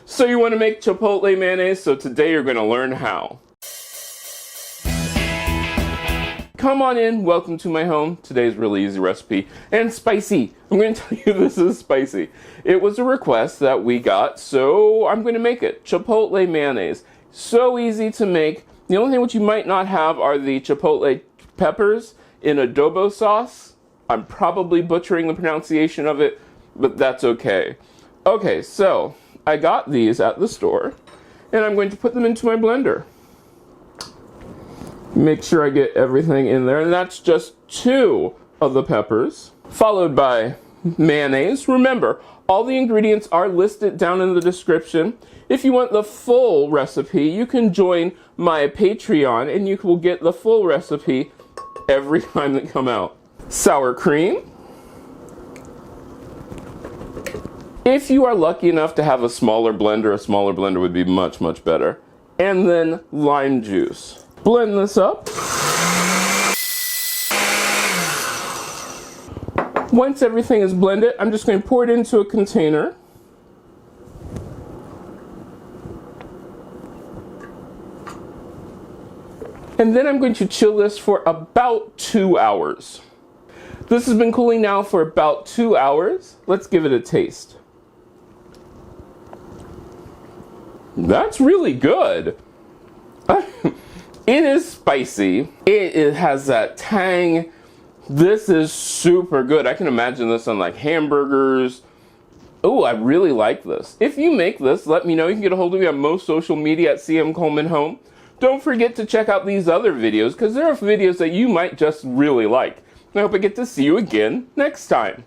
So you want to make Chipotle mayonnaise, so today you're going to learn how. Come on in, welcome to my home. Today's really easy recipe, and spicy. I'm going to tell you this is spicy. It was a request that we got, so I'm going to make it. Chipotle mayonnaise. So easy to make. The only thing which you might not have are the chipotle peppers in adobo sauce. I'm probably butchering the pronunciation of it, but that's okay. Okay, so I got these at the store, and I'm going to put them into my blender. Make sure I get everything in there, and that's just 2 of the peppers, followed by mayonnaise. Remember, all the ingredients are listed down in the description. If you want the full recipe, you can join my Patreon, and you will get the full recipe every time they come out. Sour cream. If you are lucky enough to have a smaller blender would be much, much better. And then lime juice. Blend this up. Once everything is blended, I'm just going to pour it into a container. And then I'm going to chill this for about 2 hours. This has been cooling now for about 2 hours. Let's give it a taste. That's really good. It is spicy. It has that tang. This is super good. I can imagine this on like hamburgers. Oh, I really like this. If you make this, let me know. You can get a hold of me on most social media at CM Coleman Home. Don't forget to check out these other videos because there are videos that you might just really like. I hope I get to see you again next time.